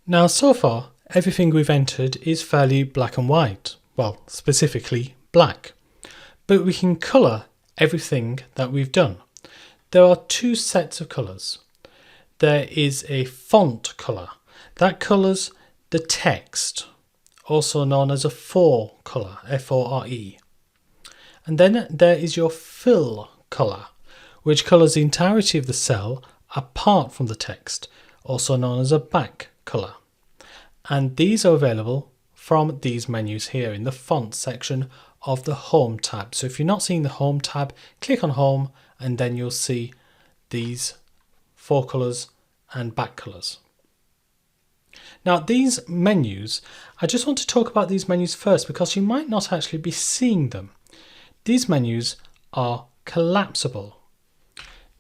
Now, so far, everything we've entered is fairly black and white. Well, specifically black. But we can colour everything that we've done. There are two sets of colours. There is a font colour. That colours the text, also known as a fore colour, F-O-R-E. And then there is your fill colour, which colours the entirety of the cell apart from the text, also known as a back colour. And these are available from these menus here in the font section of the Home tab. So if you're not seeing the Home tab, click on Home and then you'll see these fore colours and back colours. Now these menus, I just want to talk about these menus first because you might not actually be seeing them. These menus are collapsible.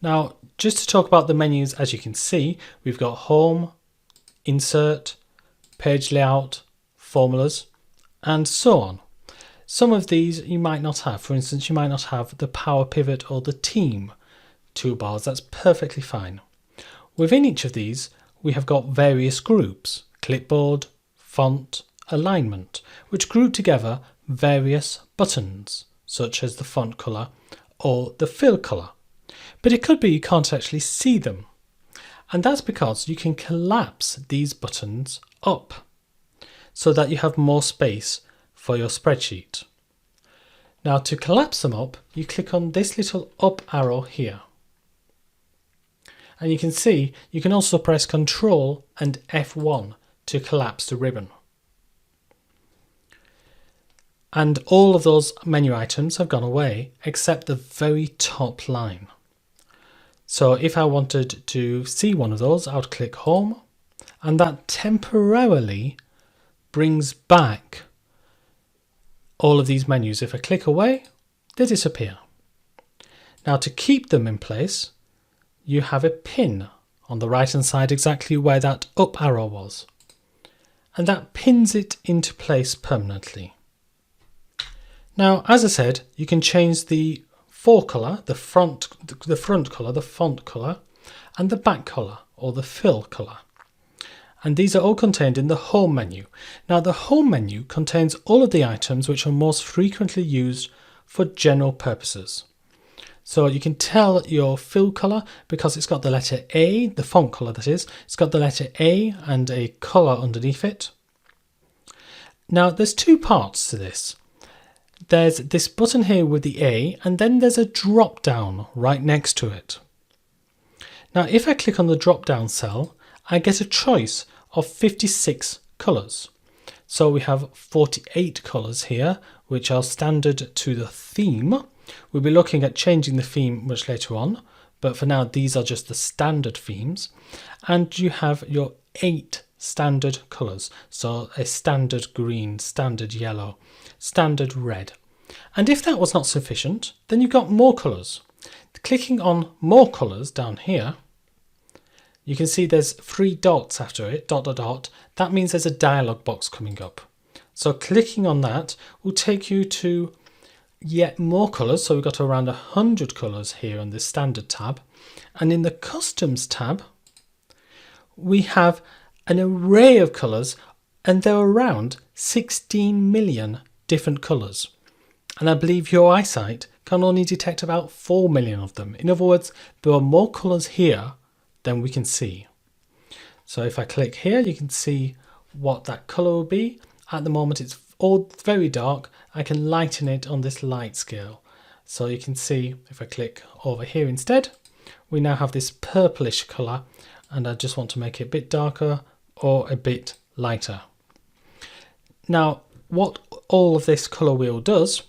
Now just to talk about the menus, as you can see, we've got Home, Insert, Page Layout, Formulas, and so on. Some of these you might not have. For instance, you might not have the Power Pivot or the Team toolbars. That's perfectly fine. Within each of these, we have got various groups: clipboard, font, alignment, which group together various buttons, such as the font colour or the fill colour. But it could be you can't actually see them. And that's because you can collapse these buttons up so that you have more space for your spreadsheet. Now to collapse them up, you click on this little up arrow here. And you can see you can also press Ctrl and F1 to collapse the ribbon. And all of those menu items have gone away except the very top line. So if I wanted to see one of those, I would click Home, and that temporarily brings back all of these menus. If I click away, they disappear. Now to keep them in place, you have a pin on the right hand side exactly where that up arrow was, and that pins it into place permanently. Now, as I said, you can change the fore colour, the front colour, the font colour, and the back colour or the fill colour. And these are all contained in the Home menu. Now the Home menu contains all of the items which are most frequently used for general purposes. So you can tell your fill colour because it's got the letter A, the font colour that is, it's got the letter A and a colour underneath it. Now there's two parts to this. There's this button here with the A, and then there's a drop down right next to it. Now if I click on the drop down cell, I get a choice of 56 colours. So we have 48 colours here, which are standard to the theme. We'll be looking at changing the theme much later on, but for now these are just the standard themes. And you have your 8 standard colours. So a standard green, standard yellow, standard red. And if that was not sufficient, then you've got more colours. Clicking on more colours down here, you can see there's 3 dots after it, dot, dot, dot. That means there's a dialog box coming up. So clicking on that will take you to yet more colours. So we've got around 100 colours here on this standard tab. And in the customs tab, we have an array of colours, and there are around 16 million different colours. And I believe your eyesight can only detect about 4 million of them. In other words, there are more colours here than we can see. So if I click here, you can see what that colour will be. At the moment it's all very dark. I can lighten it on this light scale. So you can see if I click over here instead, we now have this purplish colour, and I just want to make it a bit darker or a bit lighter. Now what all of this colour wheel does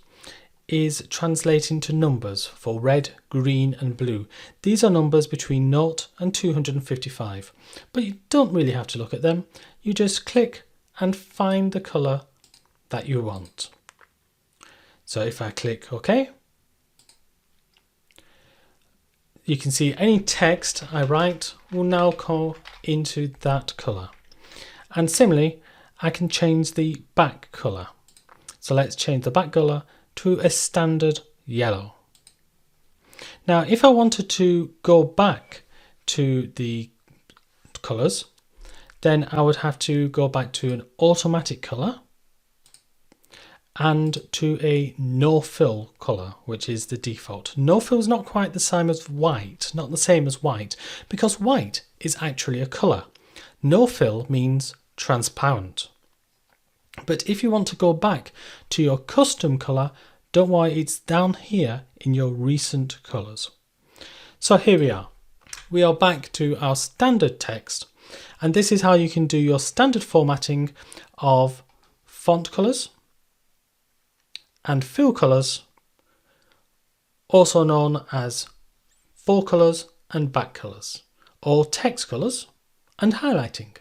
is translate into numbers for red, green and blue. These are numbers between 0 and 255, but you don't really have to look at them. You just click and find the colour that you want. So if I click OK, you can see any text I write will now go into that colour. And similarly, I can change the back colour. So let's change the back colour to a standard yellow. Now if I wanted to go back to the colours, then I would have to go back to an automatic colour and to a no fill colour, which is the default. No fill is not quite the same as white, not the same as white, because white is actually a colour. No fill means transparent. But if you want to go back to your custom colour, don't worry, it's down here in your recent colours. So here we are. We are back to our standard text, and this is how you can do your standard formatting of font colours and fill colours, also known as fore colours and back colours, or text colours and highlighting.